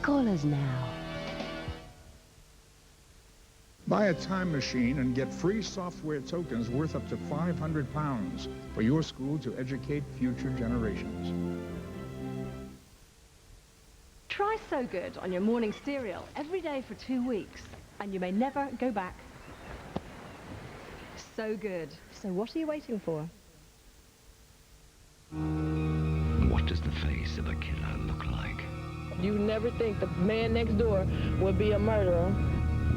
Call us now. Buy a time machine and get free software tokens worth up to £500 for your school to educate future generations. Try So Good on your morning cereal every day for 2 weeks, and you may never go back. So good. So what are you waiting for? What does the face of a killer look like? You never think the man next door would be a murderer.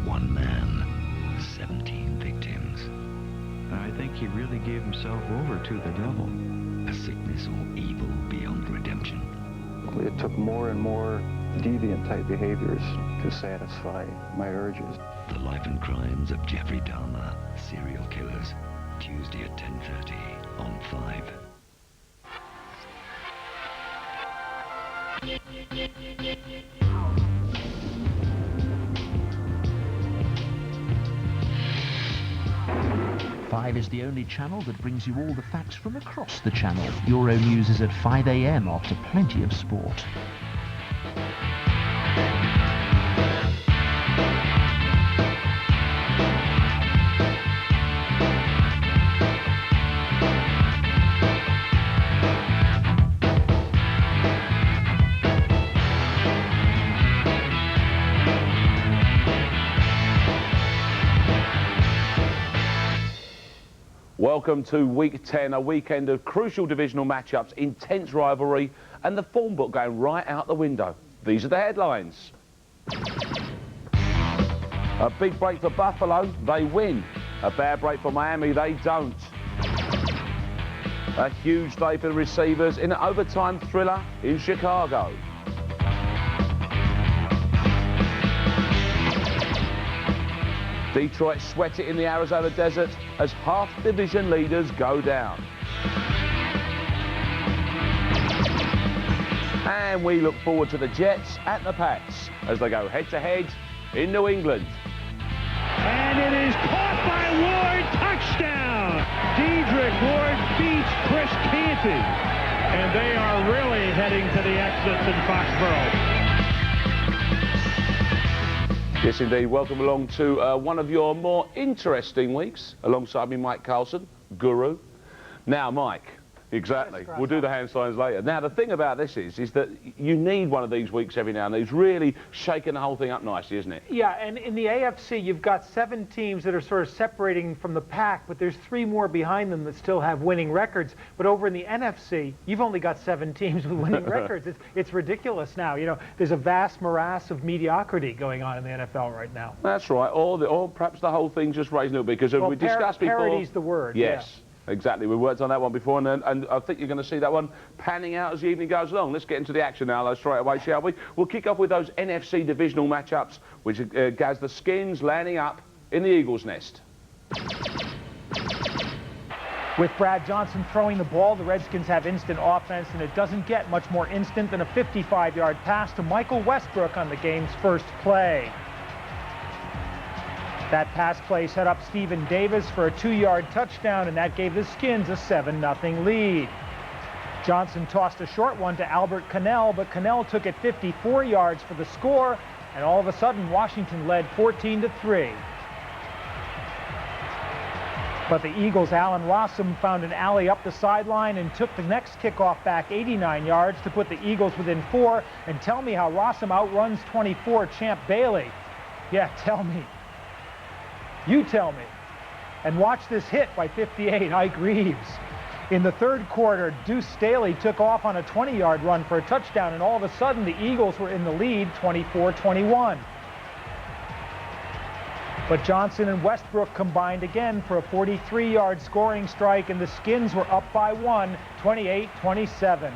One man, 17 victims. I think he really gave himself over to the devil. A sickness or evil beyond redemption. It took more and more deviant type behaviors to satisfy my urges. The life and crimes of Jeffrey Dahmer, serial killers. Tuesday at 10:30 on 5. Five is the only channel that brings you all the facts from across the channel. Euronews is at 5 AM after plenty of sport. Welcome to Week 10, a weekend of crucial divisional matchups, intense rivalry, and the form book going right out the window. These are the headlines. A big break for Buffalo, they win. A bad break for Miami, they don't. A huge day for the receivers in an overtime thriller in Chicago. Detroit sweat it in the Arizona desert as half division leaders go down. And we look forward to the Jets at the Pats as they go head-to-head in New England. And it is caught by Ward, touchdown! Dedrick Ward beats Chris Canty. And they are really heading to the exits in Foxborough. Yes, indeed. Welcome along to one of your more interesting weeks, alongside me, Mike Carlson, Guru. Now, Mike, exactly. We'll do the hand signs later. Now, the thing about this is that you need one of these weeks every now and then. It's really shaking the whole thing up nicely, isn't it? Yeah, and in the AFC, you've got 7 teams that are sort of separating from the pack, but there's 3 more behind them that still have winning records. But over in the NFC, you've only got 7 teams with winning records. It's ridiculous now. You know, there's a vast morass of mediocrity going on in the NFL right now. That's right. Or perhaps the whole thing's just raising a little bit, because we discussed before. Parity's the word. Yes. Yeah. Exactly, we worked on that one before, and I think you're going to see that one panning out as the evening goes along. Let's get into the action now, straight away, shall we? We'll kick off with those NFC divisional matchups, which has the Skins landing up in the Eagles' nest. With Brad Johnson throwing the ball, the Redskins have instant offense, and it doesn't get much more instant than a 55-yard pass to Michael Westbrook on the game's first play. That pass play set up Stephen Davis for a 2-yard touchdown, and that gave the Skins a 7-0 lead. Johnson tossed a short one to Albert Cannell, but Cannell took it 54 yards for the score, and all of a sudden Washington led 14-3. But the Eagles' Allen Rossum found an alley up the sideline and took the next kickoff back 89 yards to put the Eagles within 4. And tell me how Rossum outruns 24 Champ Bailey. Yeah, tell me. You tell me. And watch this hit by 58, Ike Reeves. In the third quarter, Deuce Staley took off on a 20-yard run for a touchdown, and all of a sudden the Eagles were in the lead 24-21. But Johnson and Westbrook combined again for a 43-yard scoring strike, and the Skins were up by 1, 28-27.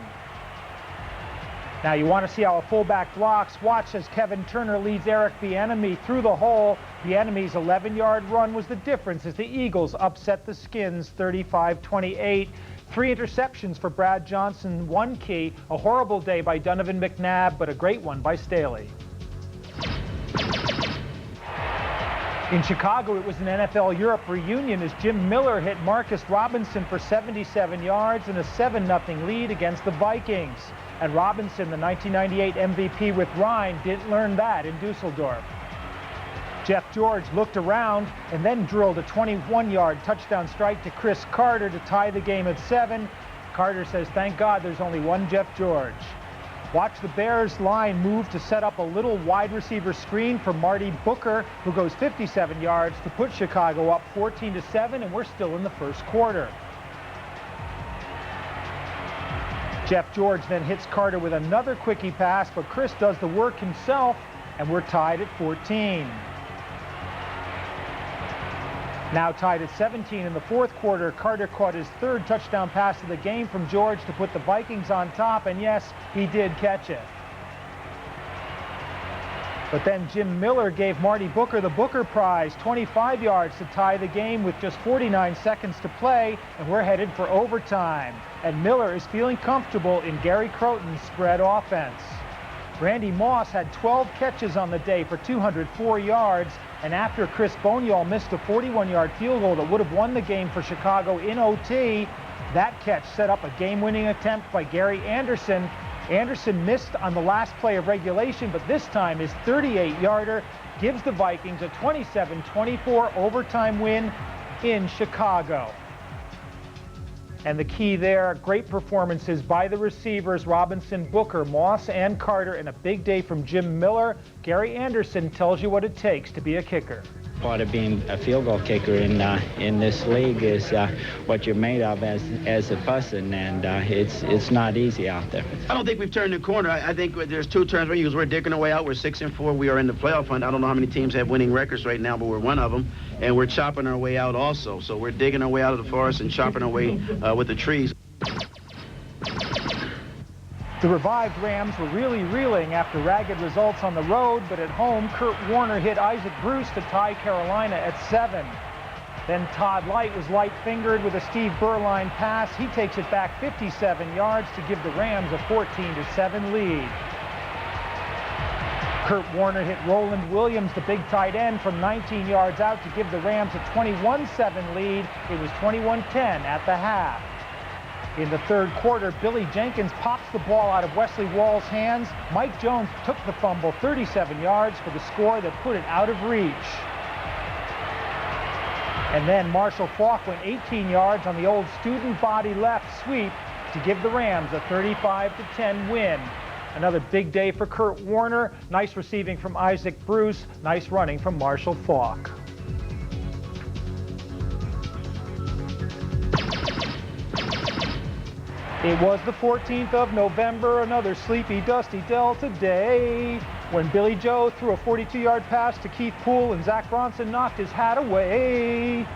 Now you want to see how a fullback blocks. Watch as Kevin Turner leads Eric Bieniemy through the hole. Bieniemy's 11-yard run was the difference as the Eagles upset the Skins 35-28. 3 interceptions for Brad Johnson, 1 key. A horrible day by Donovan McNabb, but a great one by Staley. In Chicago, it was an NFL Europe reunion as Jim Miller hit Marcus Robinson for 77 yards and a 7-0 lead against the Vikings. And Robinson, the 1998 MVP with Rhine, didn't learn that in Dusseldorf. Jeff George looked around and then drilled a 21-yard touchdown strike to Chris Carter to tie the game at 7. Carter says, "Thank God there's only one Jeff George." Watch the Bears line move to set up a little wide receiver screen for Marty Booker, who goes 57 yards to put Chicago up 14-7, and we're still in the first quarter. Jeff George then hits Carter with another quickie pass, but Chris does the work himself, and we're tied at 14. Now tied at 17 in the fourth quarter, Carter caught his third touchdown pass of the game from George to put the Vikings on top, and yes, he did catch it. But then Jim Miller gave Marty Booker the Booker Prize, 25 yards to tie the game with just 49 seconds to play, and we're headed for overtime. And Miller is feeling comfortable in Gary Croton's spread offense. Randy Moss had 12 catches on the day for 204 yards, and after Chris Boniol missed a 41-yard field goal that would have won the game for Chicago in OT, that catch set up a game-winning attempt by Gary Anderson. Anderson missed on the last play of regulation, but this time his 38-yarder gives the Vikings a 27-24 overtime win in Chicago. And the key there, great performances by the receivers, Robinson, Booker, Moss, and Carter, and a big day from Jim Miller. Gary Anderson tells you what it takes to be a kicker. Part of being a field goal kicker in this league is what you're made of as a person, and it's not easy out there. I don't think we've turned the corner. I think there's two turns because we're digging our way out. We're 6-4. We are in the playoff hunt. I don't know how many teams have winning records right now, but we're one of them, and we're chopping our way out also. So we're digging our way out of the forest and chopping our way with the trees. The revived Rams were really reeling after ragged results on the road, but at home, Kurt Warner hit Isaac Bruce to tie Carolina at 7. Then Todd Light was light-fingered with a Steve Berline pass. He takes it back 57 yards to give the Rams a 14-7 lead. Kurt Warner hit Roland Williams, the big tight end, from 19 yards out to give the Rams a 21-7 lead. It was 21-10 at the half. In the third quarter, Billy Jenkins pops the ball out of Wesley Wall's hands. Mike Jones took the fumble 37 yards for the score that put it out of reach. And then Marshall Faulk went 18 yards on the old student body left sweep to give the Rams a 35-10 win. Another big day for Kurt Warner. Nice receiving from Isaac Bruce. Nice running from Marshall Faulk. It was the 14th of November, another sleepy, dusty Delta day, when Billy Joe threw a 42-yard pass to Keith Poole and Zach Bronson knocked his hat away.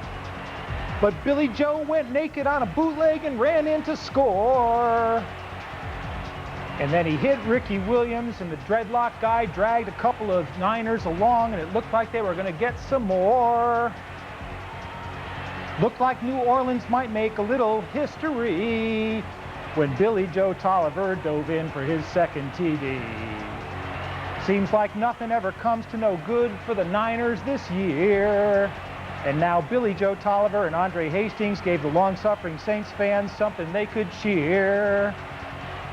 But Billy Joe went naked on a bootleg and ran in to score. And then he hit Ricky Williams, and the dreadlock guy dragged a couple of Niners along, and it looked like they were going to get some more. Looked like New Orleans might make a little history when Billy Joe Tolliver dove in for his second TD. Seems like nothing ever comes to no good for the Niners this year. And now Billy Joe Tolliver and Andre Hastings gave the long-suffering Saints fans something they could cheer.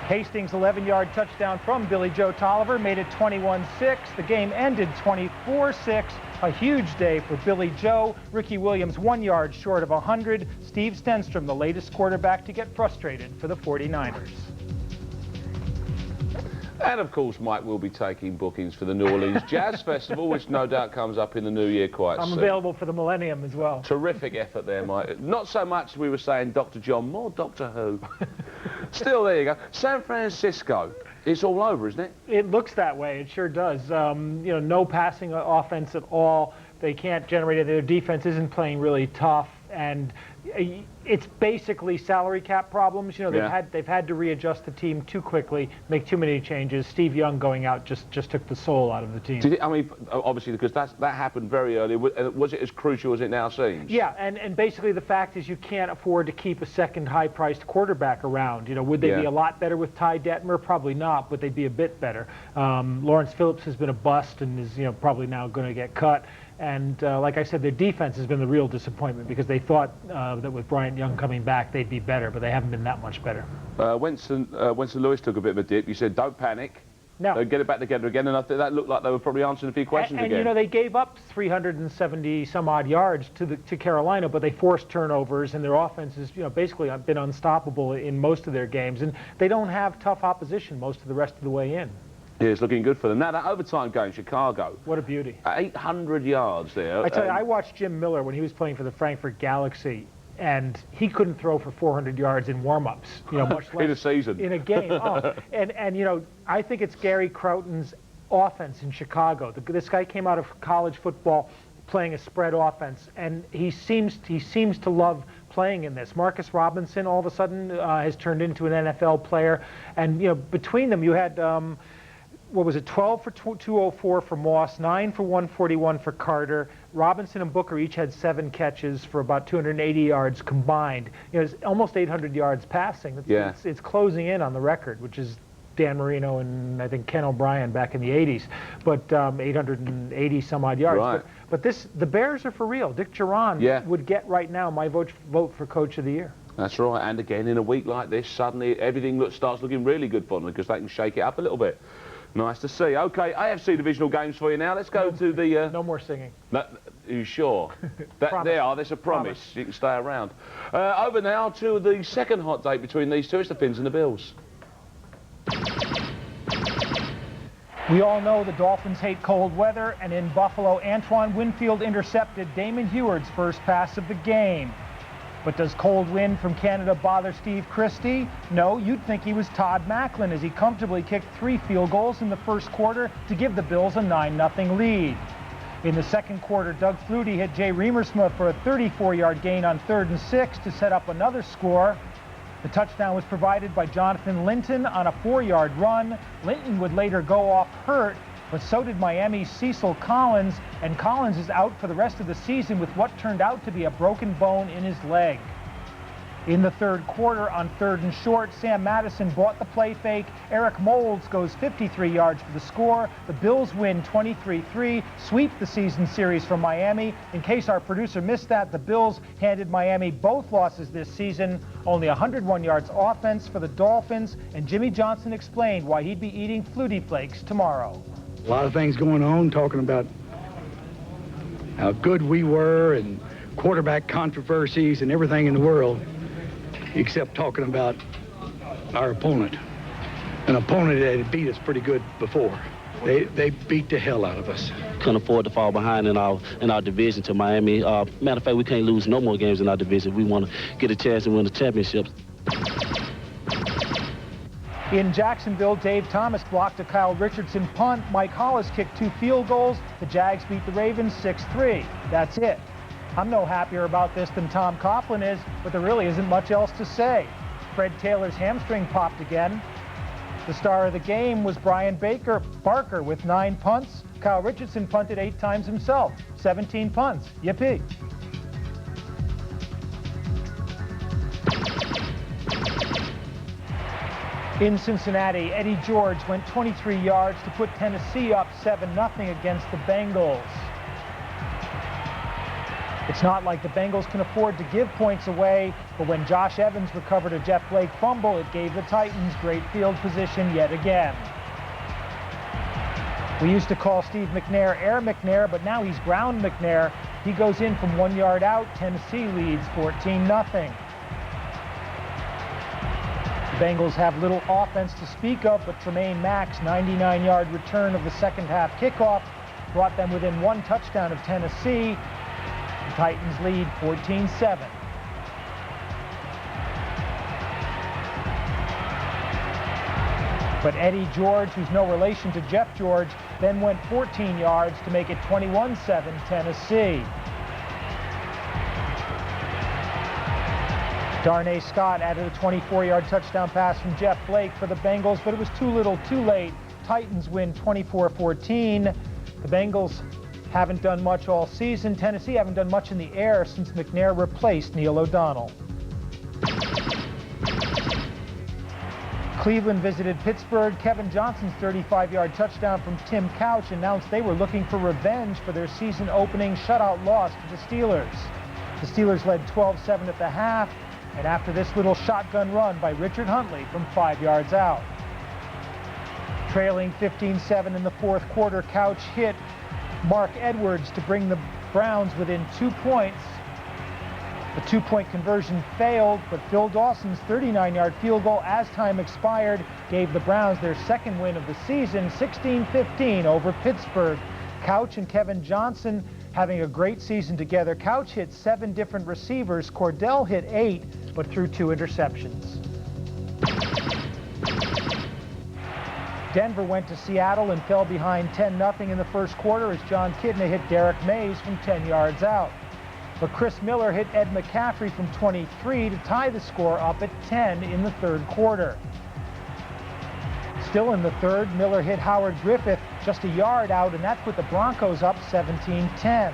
Hastings' 11-yard touchdown from Billy Joe Tolliver made it 21-6. The game ended 24-6. A huge day for Billy Joe. Ricky Williams 1 yard short of 100. Steve Stenstrom, the latest quarterback to get frustrated for the 49ers. And of course, Mike will be taking bookings for the New Orleans Jazz Festival, which no doubt comes up in the new year quite soon. I'm available for the Millennium as well. Terrific effort there, Mike. Not so much we were saying Dr. John, more Doctor Who. Still, there you go. San Francisco. It's all over, isn't it? It looks that way. It sure does. You know, no passing offense at all. They can't generate it. Their defense isn't playing really tough. And It's basically salary cap problems. You know, they've had to readjust the team too quickly, make too many changes. Steve Young going out just took the soul out of the team. I mean, obviously, because that happened very early. Was it as crucial as it now seems? Yeah, and basically the fact is you can't afford to keep a second high-priced quarterback around. You know, would they be a lot better with Ty Detmer? Probably not, but they'd be a bit better. Lawrence Phillips has been a bust and is probably now going to get cut. And like I said, their defense has been the real disappointment because they thought that with Bryant Young coming back, they'd be better, but they haven't been that much better. Winston Lewis took a bit of a dip. You said, don't panic. No. Get it back together again, and I think that looked like they were probably answering a few questions again. And you know, they gave up 370 some odd yards to Carolina, but they forced turnovers, and their offense has basically been unstoppable in most of their games, and they don't have tough opposition most of the rest of the way in. Yeah, it's looking good for them. Now, that overtime game, Chicago. What a beauty. 800 yards there. I tell you, I watched Jim Miller when he was playing for the Frankfurt Galaxy, and he couldn't throw for 400 yards in warm-ups, much less in a season. In a game. And I think it's Gary Crowton's offense in Chicago. This guy came out of college football playing a spread offense, and he seems to love playing in this. Marcus Robinson all of a sudden has turned into an NFL player, and between them you had what was it, 12 for 204 for Moss, 9 for 141 for Carter. Robinson and Booker each had 7 catches for about 280 yards combined. It's almost 800 yards passing. It's closing in on the record, which is Dan Marino and I think Ken O'Brien back in the 80s. But 880 some odd yards. Right. But the Bears are for real. Dick Geron would get right now my vote for Coach of the Year. That's right. And again, in a week like this, suddenly everything starts looking really good for them because they can shake it up a little bit. Nice to see. Okay, AFC divisional games for you now. Let's go to the... No more singing. Are you sure? There's a promise. You can stay around. Over now to the second hot date between these two. It's the Fins and the Bills. We all know the Dolphins hate cold weather, and in Buffalo, Antoine Winfield intercepted Damon Heward's first pass of the game. But does cold wind from Canada bother Steve Christie? No, you'd think he was Todd Macklin as he comfortably kicked 3 field goals in the first quarter to give the Bills a 9-0 lead. In the second quarter, Doug Flutie hit Jay Reamersma for a 34-yard gain on 3rd and 6 to set up another score. The touchdown was provided by Jonathan Linton on a 4-yard run. Linton would later go off hurt, but so did Miami's Cecil Collins, and Collins is out for the rest of the season with what turned out to be a broken bone in his leg. In the third quarter, on 3rd and short, Sam Madison bought the play fake. Eric Moulds goes 53 yards for the score. The Bills win 23-3, sweep the season series from Miami. In case our producer missed that, the Bills handed Miami both losses this season. Only 101 yards offense for the Dolphins, and Jimmy Johnson explained why he'd be eating Flutie Flakes tomorrow. A lot of things going on, talking about how good we were and quarterback controversies and everything in the world, except talking about our opponent. An opponent that had beat us pretty good before. They beat the hell out of us. Couldn't afford to fall behind in our division to Miami. Matter of fact, we can't lose no more games in our division. We want to get a chance to win the championship. In Jacksonville, Dave Thomas blocked a Kyle Richardson punt. Mike Hollis kicked 2 field goals. The Jags beat the Ravens 6-3. That's it. I'm no happier about this than Tom Coughlin is, but there really isn't much else to say. Fred Taylor's hamstring popped again. The star of the game was Brian Barker with 9 punts. Kyle Richardson punted 8 times himself. 17 punts. Yippee. In Cincinnati, Eddie George went 23 yards to put Tennessee up 7-0 against the Bengals. It's not like the Bengals can afford to give points away, but when Josh Evans recovered a Jeff Blake fumble, it gave the Titans great field position yet again. We used to call Steve McNair Air McNair, but now he's Ground McNair. He goes in from 1 yard out. Tennessee leads 14-0. The Bengals have little offense to speak of, but Tremaine Mack's 99-yard return of the second half kickoff brought them within 1 touchdown of Tennessee. The Titans lead 14-7. But Eddie George, who's no relation to Jeff George, then went 14 yards to make it 21-7 Tennessee. Darnay Scott added a 24-yard touchdown pass from Jeff Blake for the Bengals, but it was too little too late. Titans win 24-14. The Bengals haven't done much all season. Tennessee haven't done much in the air since McNair replaced Neil O'Donnell. Cleveland visited Pittsburgh. Kevin Johnson's 35-yard touchdown from Tim Couch announced they were looking for revenge for their season-opening shutout loss to the Steelers. The Steelers led 12-7 at the half, and after this little shotgun run by Richard Huntley from 5 yards out. Trailing 15-7 in the fourth quarter, Couch hit Mark Edwards to bring the Browns within 2 points. The two-point conversion failed, but Phil Dawson's 39-yard field goal as time expired gave the Browns their second win of the season, 16-15 over Pittsburgh. Couch and Kevin Johnson having a great season together. Couch hit 7 different receivers. Cordell hit 8, but threw 2 interceptions. Denver went to Seattle and fell behind 10-0 in the first quarter as John Kidna hit Derek Mays from 10 yards out. But Chris Miller hit Ed McCaffrey from 23 to tie the score up at 10 in the third quarter. Still in the third, Miller hit Howard Griffith just a yard out, and that put the Broncos up 17-10.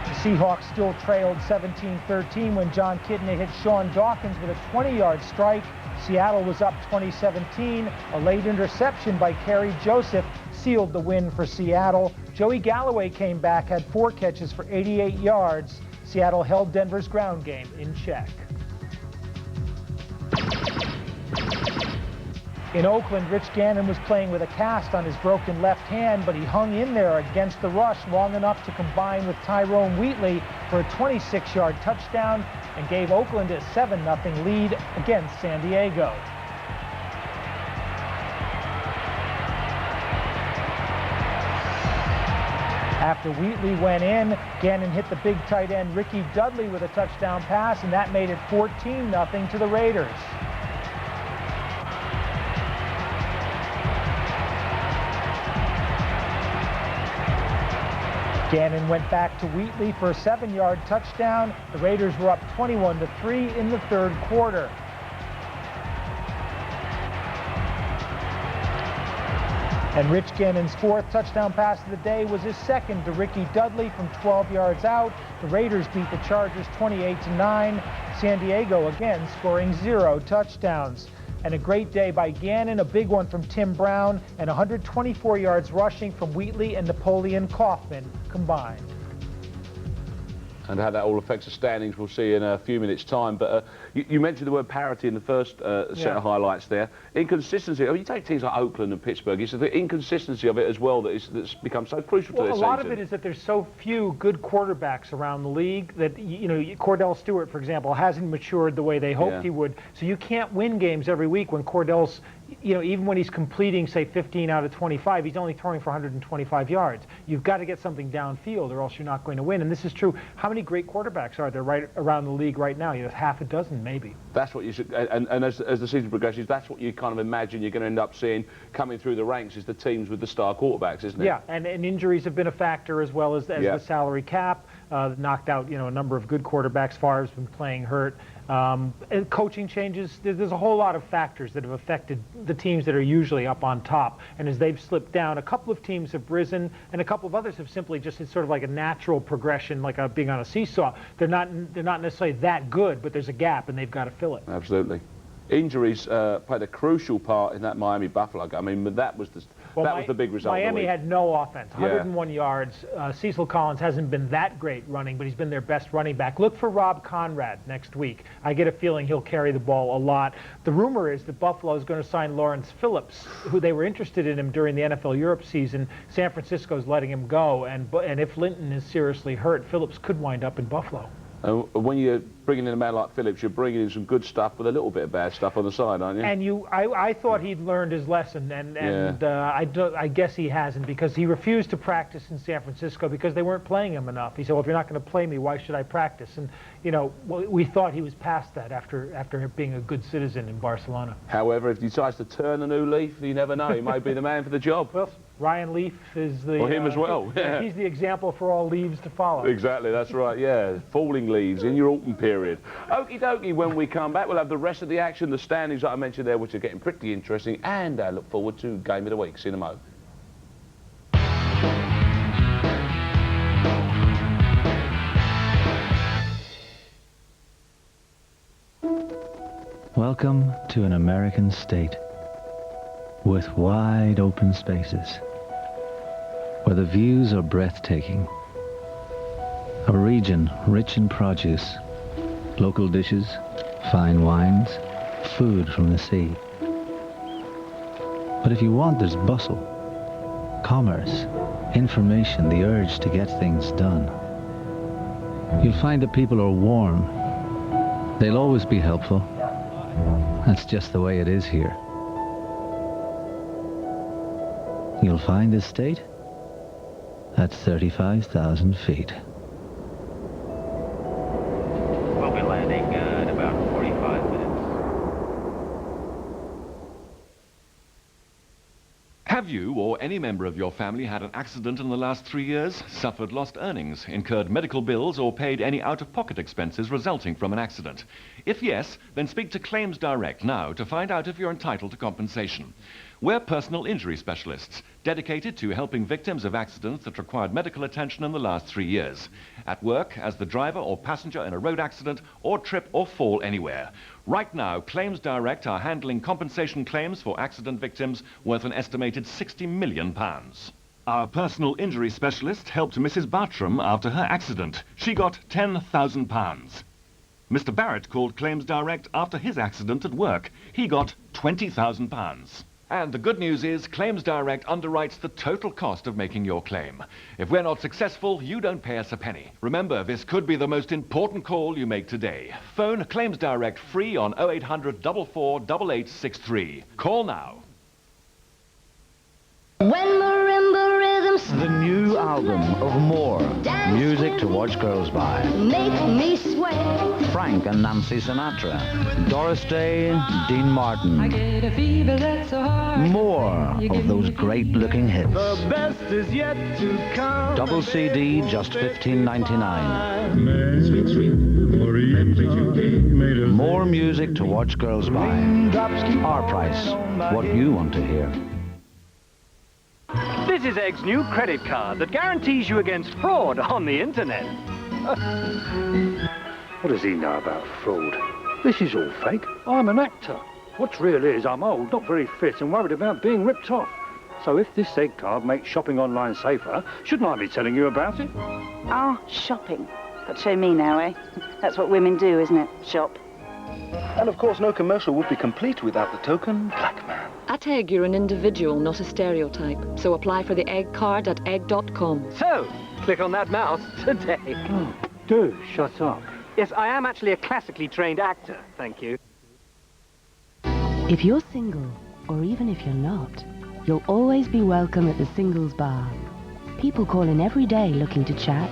The Seahawks still trailed 17-13 when John Kidna hit Sean Dawkins with a 20-yard strike. Seattle was up 20-17. A late interception by Kerry Joseph sealed the win for Seattle. Joey Galloway came back, had 4 catches for 88 yards. Seattle held Denver's ground game in check. In Oakland, Rich Gannon was playing with a cast on his broken left hand, but he hung in there against the rush long enough to combine with Tyrone Wheatley for a 26-yard touchdown and gave Oakland a 7-0 lead against San Diego. After Wheatley went in, Gannon hit the big tight end Ricky Dudley with a touchdown pass, and that made it 14-0 to the Raiders. Gannon went back to Wheatley for a 7-yard touchdown. The Raiders were up 21-3 in the third quarter. And Rich Gannon's 4th touchdown pass of the day was his second to Ricky Dudley from 12 yards out. The Raiders beat the Chargers 28-9. San Diego again scoring 0 touchdowns. And a great day by Gannon, a big one from Tim Brown, and 124 yards rushing from Wheatley and Napoleon Kaufman combined. And how that all affects the standings, we'll see in a few minutes' time. But you mentioned the word parity in the first set of highlights there. Inconsistency. I mean, you take teams like Oakland and Pittsburgh. It's the inconsistency of it as well that's become so crucial to this season. A lot of it is that there's so few good quarterbacks around the league that, you know, Cordell Stewart, for example, hasn't matured the way they hoped he would. So you can't win games every week when Cordell's, you know, even when he's completing, say, 15 out of 25, he's only throwing for 125 yards. You've got to get something downfield or else you're not going to win. And this is true. How many great quarterbacks are there right around the league right now? You know, half a dozen, maybe. That's what you should, and as the season progresses, that's what you kind of imagine you're going to end up seeing coming through the ranks is the teams with the star quarterbacks, isn't it? Yeah, and injuries have been a factor as well as the salary cap. Knocked out, you know, a number of good quarterbacks. Favre's been playing hurt. And coaching changes, there's a whole lot of factors that have affected the teams that are usually up on top. And as they've slipped down, a couple of teams have risen, and a couple of others have simply just, it's sort of like a natural progression, like being on a seesaw. They're not necessarily that good, but there's a gap, and they've got to fill it. Absolutely. Injuries played a crucial part in that Miami-Buffalo game. I mean, that was the big result. Miami had no offense, 101 yards. Cecil Collins hasn't been that great running, but he's been their best running back. Look for Rob Conrad next week. I get a feeling he'll carry the ball a lot. The rumor is that Buffalo is going to sign Lawrence Phillips, who they were interested in him during the NFL Europe season. San Francisco's letting him go, and if Linton is seriously hurt, Phillips could wind up in Buffalo. When you're bringing in a man like Phillips, you're bringing in some good stuff with a little bit of bad stuff on the side, aren't you? And I thought he'd learned his lesson, and I guess he hasn't, because he refused to practice in San Francisco because they weren't playing him enough. He said, well, if you're not going to play me, why should I practice? And, you know, we thought he was past that after being a good citizen in Barcelona. However, if he decides to turn a new leaf, you never know. He might be the man for the job. Well, Ryan Leaf is the... Well, him as well. Yeah. He's the example for all leaves to follow. Exactly, that's right, yeah. Falling leaves in your autumn period. Okie dokie, when we come back, we'll have the rest of the action, the standings that I mentioned there, which are getting pretty interesting, and I look forward to Game of the Week. See you in a mo. Welcome to an American state with wide open spaces where the views are breathtaking. A region rich in produce, local dishes, fine wines, food from the sea. But if you want, there's bustle, commerce, information, the urge to get things done. You'll find that people are warm. They'll always be helpful. That's just the way it is here. You'll find this state at 35,000 feet. We'll be landing in about 45 minutes. Have you or any member of your family had an accident in the last 3 years, suffered lost earnings, incurred medical bills, or paid any out-of-pocket expenses resulting from an accident? If yes, then speak to Claims Direct now to find out if you're entitled to compensation. We're personal injury specialists, dedicated to helping victims of accidents that required medical attention in the last 3 years. At work, as the driver or passenger in a road accident, or trip or fall anywhere. Right now, Claims Direct are handling compensation claims for accident victims worth an estimated £60 million. Our personal injury specialist helped Mrs. Bartram after her accident. She got £10,000. Mr. Barrett called Claims Direct after his accident at work. He got £20,000. And the good news is Claims Direct underwrites the total cost of making your claim. If we're not successful, you don't pay us a penny. Remember, this could be the most important call you make today. Phone Claims Direct free on 0800 44 8863. Call now. When marimba rhythms, the new album of More, music to watch girls by. Make me sweat. Frank and Nancy Sinatra, Doris Day, Dean Martin. I get a fever that's so hard. More of those great-looking hits. The best is yet to come. Double CD, just $15.99. More music to watch girls by. Our price, what you want to hear. This is Egg's new credit card that guarantees you against fraud on the internet. What does he know about fraud? This is all fake. I'm an actor. What's real is I'm old, not very fit, and worried about being ripped off. So if this Egg card makes shopping online safer, shouldn't I be telling you about it? Oh, shopping. But show me now, eh? That's what women do, isn't it? Shop. And of course, no commercial would be complete without the token black man. At Egg, you're an individual, not a stereotype. So apply for the Egg card at egg.com. So, click on that mouse today. Oh, do shut up. Yes, I am actually a classically trained actor, thank you. If you're single, or even if you're not, you'll always be welcome at the Singles Bar. People call in every day looking to chat,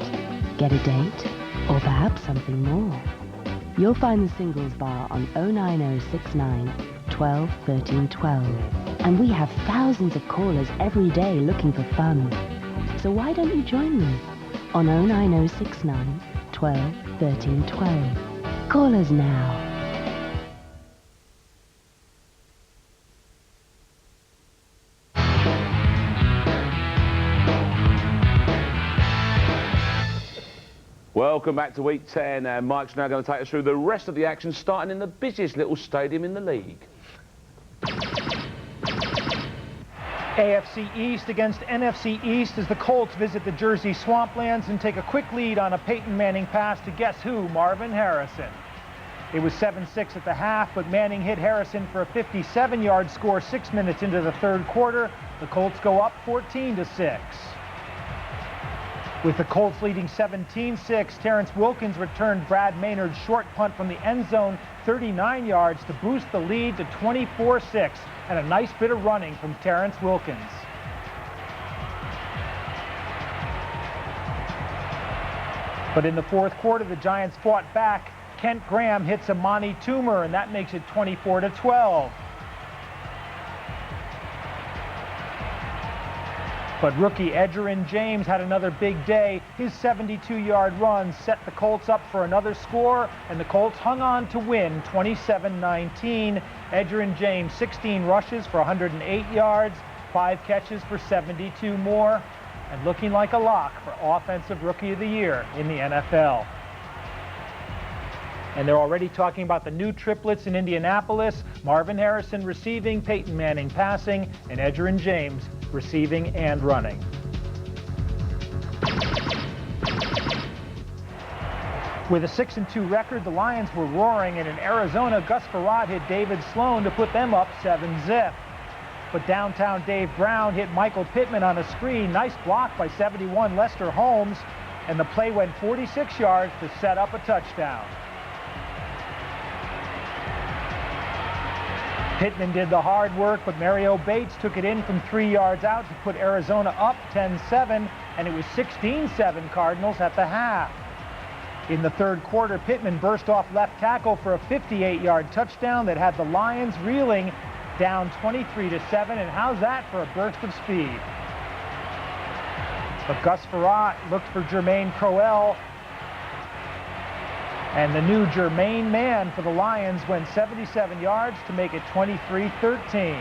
get a date, or perhaps something more. You'll find the Singles Bar on 09069 12 13 12. And we have thousands of callers every day looking for fun. So why don't you join me on 09069 12 13 12. Call us now. Welcome back to week 10, and Mike's now going to take us through the rest of the action, starting in the busiest little stadium in the league. AFC East against NFC East as the Colts visit the Jersey Swamplands and take a quick lead on a Peyton Manning pass to guess who? Marvin Harrison. It was 7-6 at the half, but Manning hit Harrison for a 57-yard score 6 minutes into the third quarter. The Colts go up 14-6. With the Colts leading 17-6, Terrence Wilkins returned Brad Maynard's short punt from the end zone 39 yards to boost the lead to 24-6, and a nice bit of running from Terrence Wilkins. But in the fourth quarter, the Giants fought back. Kent Graham hits Amani Toomer, and that makes it 24-12. But rookie Edgerrin James had another big day. His 72-yard run set the Colts up for another score, and the Colts hung on to win 27-19. Edgerrin James, 16 rushes for 108 yards, 5 catches for 72 more, and looking like a lock for Offensive Rookie of the Year in the NFL. And they're already talking about the new triplets in Indianapolis. Marvin Harrison receiving, Peyton Manning passing, and Edgerrin James receiving and running. With a 6-2 record, the Lions were roaring, and in Arizona, Gus Frerotte hit David Sloan to put them up 7-zip. But downtown Dave Brown hit Michael Pittman on a screen. Nice block by 71 Lester Holmes, and the play went 46 yards to set up a touchdown. Pittman did the hard work, but Mario Bates took it in from 3 yards out to put Arizona up 10-7, and it was 16-7 Cardinals at the half. In the third quarter, Pittman burst off left tackle for a 58-yard touchdown that had the Lions reeling down 23-7, and how's that for a burst of speed? But Gus Frerotte looked for Jermaine Crowell, and the new Jermaine man for the Lions went 77 yards to make it 23-13.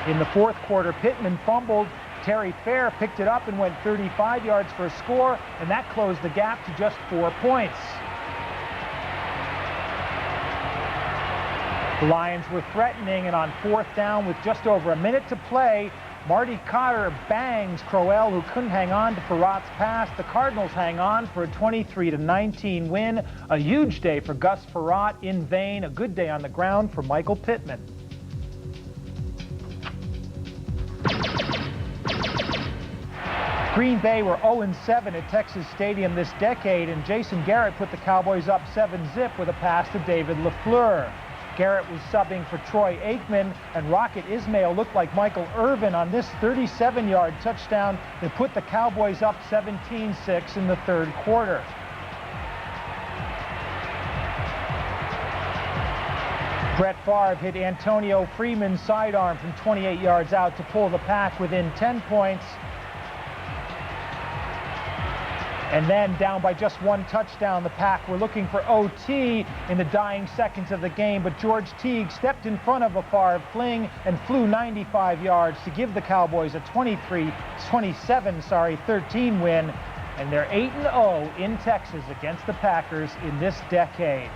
In the fourth quarter, Pittman fumbled. Terry Fair picked it up and went 35 yards for a score, and that closed the gap to just 4 points. The Lions were threatening, and on fourth down with just over a minute to play, Marty Cotter bangs Crowell, who couldn't hang on to Ferrotte's pass. The Cardinals hang on for a 23-19 win. A huge day for Gus Frerotte in vain. A good day on the ground for Michael Pittman. Green Bay were 0-7 at Texas Stadium this decade, and Jason Garrett put the Cowboys up 7-zip with a pass to David LaFleur. Garrett was subbing for Troy Aikman, and Rocket Ismail looked like Michael Irvin on this 37-yard touchdown that put the Cowboys up 17-6 in the third quarter. Brett Favre hit Antonio Freeman's sidearm from 28 yards out to pull the Pack within 10 points. And then down by just one touchdown, the Pack were looking for OT in the dying seconds of the game, but George Teague stepped in front of a Favre fling and flew 95 yards to give the Cowboys a 27-13 win, and they're 8-0 in Texas against the Packers in this decade.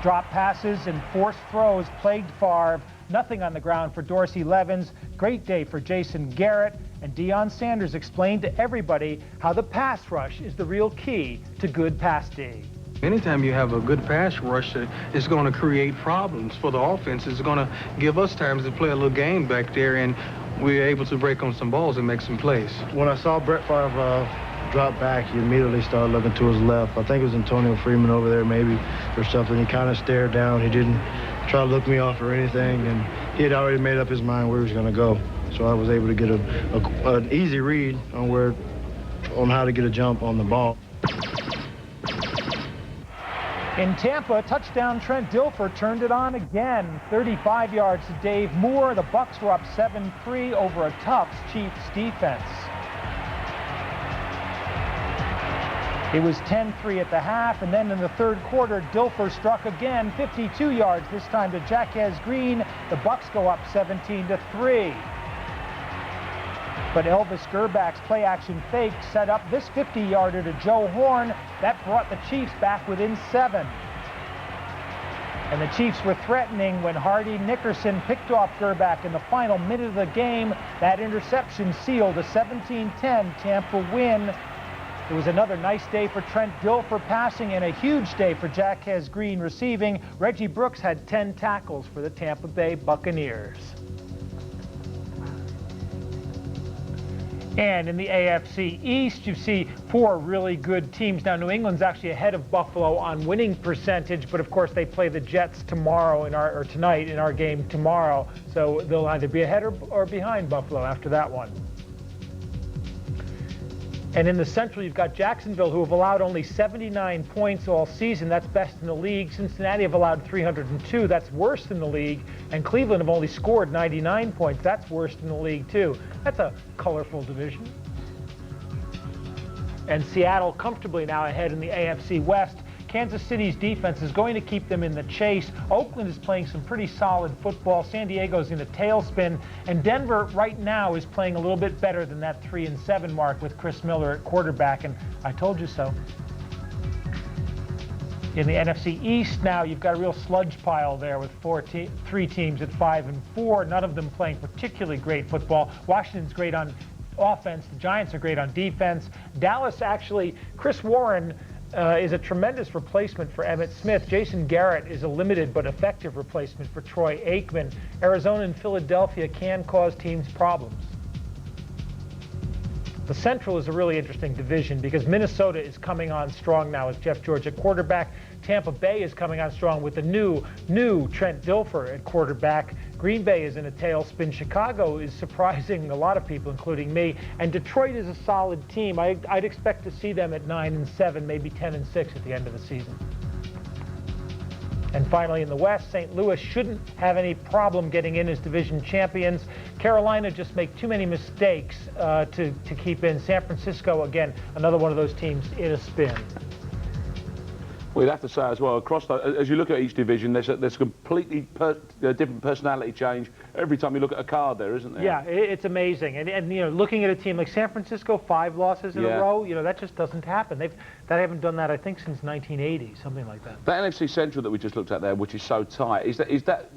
Drop passes and forced throws plagued Favre. Nothing on the ground for Dorsey Levens. Great day for Jason Garrett. And Deion Sanders explained to everybody how the pass rush is the real key to good pass D. Anytime you have a good pass rush, it's going to create problems for the offense. It's going to give us times to play a little game back there, and we're able to break on some balls and make some plays. When I saw Brett Favre drop back, he immediately started looking to his left. I think it was Antonio Freeman over there maybe or something. He kind of stared down. He didn't try to look me off or anything, and he had already made up his mind where he was going to go. So I was able to get an easy read on how to get a jump on the ball. In Tampa, touchdown Trent Dilfer turned it on again. 35 yards to Dave Moore. The Bucs were up 7-3 over a tough Chiefs defense. It was 10-3 at the half, and then in the third quarter, Dilfer struck again, 52 yards, this time to Jaquez Green. The Bucs go up 17-3. But Elvis Gerbach's play-action fake set up this 50-yarder to Joe Horn. That brought the Chiefs back within 7. And the Chiefs were threatening when Hardy Nickerson picked off Gerbach in the final minute of the game. That interception sealed a 17-10 Tampa win. It was another nice day for Trent Dilfer passing and a huge day for Jaquez Green receiving. Reggie Brooks had 10 tackles for the Tampa Bay Buccaneers. And in the AFC East, you see 4 really good teams. Now, New England's actually ahead of Buffalo on winning percentage, but of course they play the Jets tomorrow or tonight in our game tomorrow. So they'll either be ahead or behind Buffalo after that one. And in the Central, you've got Jacksonville, who have allowed only 79 points all season. That's best in the league. Cincinnati have allowed 302. That's worst in the league. And Cleveland have only scored 99 points. That's worst in the league, too. That's a colorful division. And Seattle comfortably now ahead in the AFC West. Kansas City's defense is going to keep them in the chase. Oakland is playing some pretty solid football. San Diego's in a tailspin. And Denver right now is playing a little bit better than that 3-7 mark with Chris Miller at quarterback. And I told you so. In the NFC East now, you've got a real sludge pile there with three teams at 5-4. None of them playing particularly great football. Washington's great on offense. The Giants are great on defense. Dallas actually, Chris Warren is a tremendous replacement for Emmitt Smith. Jason Garrett is a limited but effective replacement for Troy Aikman. Arizona and Philadelphia can cause teams problems. The Central is a really interesting division because Minnesota is coming on strong now with Jeff George at quarterback. Tampa Bay is coming on strong with the new Trent Dilfer at quarterback. Green Bay is in a tailspin. Chicago is surprising a lot of people, including me. And Detroit is a solid team. I'd expect to see them at 9-7, maybe 10-6 at the end of the season. And finally, in the West, St. Louis shouldn't have any problem getting in as division champions. Carolina just make too many mistakes to keep in. San Francisco, again, another one of those teams in a spin. We'd have to say as well, across as you look at each division, there's a completely different personality change every time you look at a card there, isn't there? Yeah, it's amazing. And you know, looking at a team like San Francisco, 5 losses in a row, you know, that just doesn't happen. They haven't done that, I think, since 1980, something like that. That NFC Central that we just looked at there, which is so tight, is that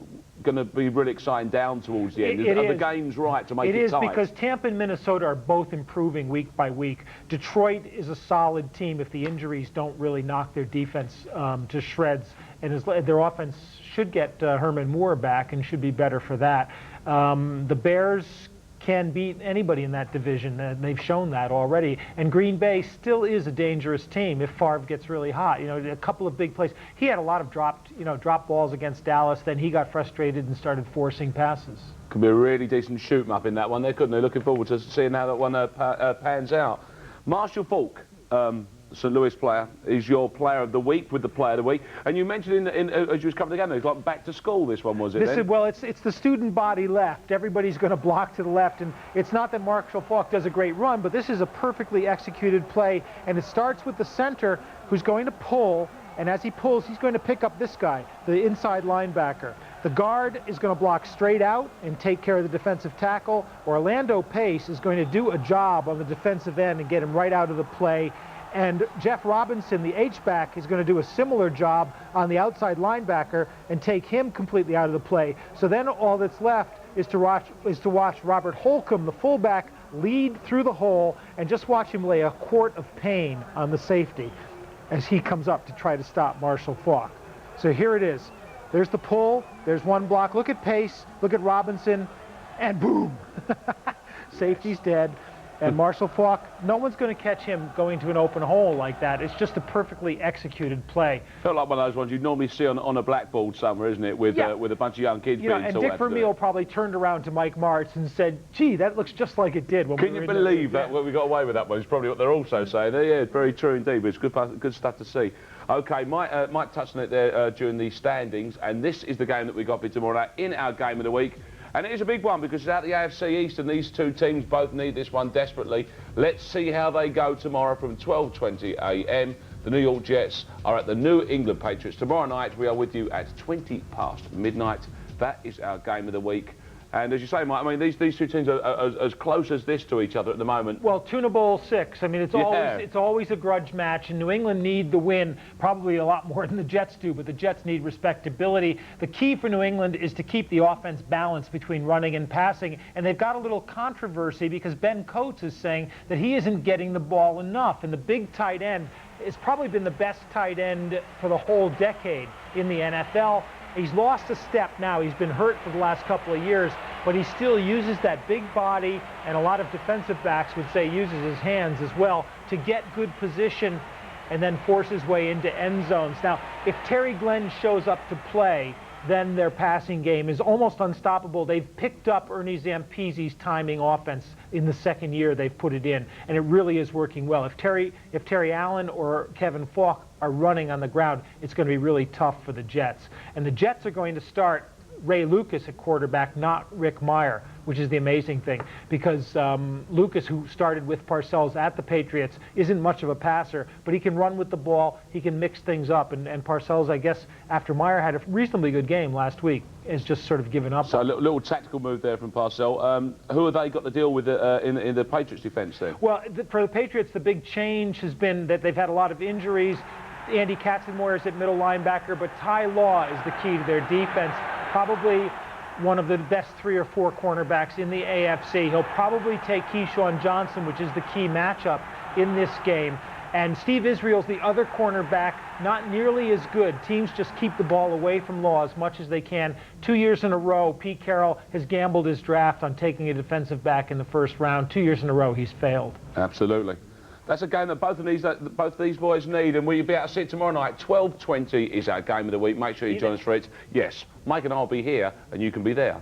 going to be really exciting down towards the end? Are the games right to make it tight? It is, because Tampa and Minnesota are both improving week by week. Detroit is a solid team if the injuries don't really knock their defense to shreds, and their offense should get Herman Moore back and should be better for that. The Bears can beat anybody in that division, and they've shown that already. And Green Bay still is a dangerous team if Favre gets really hot. You know, a couple of big plays. He had a lot of drop balls against Dallas. Then he got frustrated and started forcing passes. Could be a really decent shoot 'em up in that one there, couldn't they? Looking forward to seeing how that one pans out. Marshall Faulk, St. Louis player, is your player of the week with the player of the week. And you mentioned as you was coming together, it's like back to school, this one, was it? Well, it's the student body left. Everybody's going to block to the left. And it's not that Marshall Faulk does a great run, but this is a perfectly executed play. And it starts with the center who's going to pull. And as he pulls, he's going to pick up this guy, the inside linebacker. The guard is going to block straight out and take care of the defensive tackle. Orlando Pace is going to do a job on the defensive end and get him right out of the play. And Jeff Robinson, the H-back, is going to do a similar job on the outside linebacker and take him completely out of the play. So then all that's left is to watch Robert Holcomb, the fullback, lead through the hole and just watch him lay a quart of pain on the safety as he comes up to try to stop Marshall Faulk. So here it is. There's the pull. There's one block. Look at Pace. Look at Robinson. And boom. Safety's dead. And Marshall Faulk, no one's going to catch him going to an open hole like that. It's just a perfectly executed play. Felt like one of those ones you'd normally see on a blackboard somewhere, isn't it? With a bunch of young kids being taught. And Dick Vermeil probably turned around to Mike Martz and said, gee, that looks just like it did when we were in. Can you believe that we got away with that one? It's probably what they're also saying. Yeah, very true indeed, but it's good stuff to see. OK, Mike touched on it there during the standings, and this is the game that we got for tomorrow night in our Game of the Week. And it is a big one because it's out the AFC East and these two teams both need this one desperately. Let's see how they go tomorrow from 12:20 a.m. The New York Jets are at the New England Patriots. Tomorrow night we are with you at 20 past midnight. That is our Game of the Week. And as you say, Mike, I mean, these two teams are as close as this to each other at the moment. Well, Tuna Bowl 6. I mean, it's always a grudge match, and New England need the win probably a lot more than the Jets do, but the Jets need respectability. The key for New England is to keep the offense balanced between running and passing, and they've got a little controversy because Ben Coates is saying that he isn't getting the ball enough, and the big tight end has probably been the best tight end for the whole decade in the NFL. He's lost a step now. He's been hurt for the last couple of years, but he still uses that big body, and a lot of defensive backs would say uses his hands as well to get good position and then force his way into end zones. Now, if Terry Glenn shows up to play, then their passing game is almost unstoppable. They've picked up Ernie Zampese's timing offense in the second year they've put it in, and it really is working well. If Terry Allen or Kevin Falk are running on the ground, it's going to be really tough for the Jets. And the Jets are going to start Ray Lucas at quarterback, not Rick Meyer, which is the amazing thing, because Lucas, who started with Parcells at the Patriots, isn't much of a passer, but he can run with the ball, he can mix things up, and Parcells, I guess, after Meyer had a reasonably good game last week, has just sort of given up. So a little tactical move there from Parcells. Who have they got to deal with in the Patriots defence then? Well, for the Patriots, the big change has been that they've had a lot of injuries. Andy Katzenmoyer is at middle linebacker, but Ty Law is the key to their defense. Probably one of the best 3 or 4 cornerbacks in the AFC. He'll probably take Keyshawn Johnson, which is the key matchup in this game. And Steve Israel's the other cornerback, not nearly as good. Teams just keep the ball away from Law as much as they can. 2 years in a row, Pete Carroll has gambled his draft on taking a defensive back in the first round. 2 years in a row, he's failed. Absolutely. That's a game that both of these boys need, and we'll be able to see it tomorrow night. 12:20 is our game of the week. Make sure you join us for it. Yes, Mike and I will be here, and you can be there.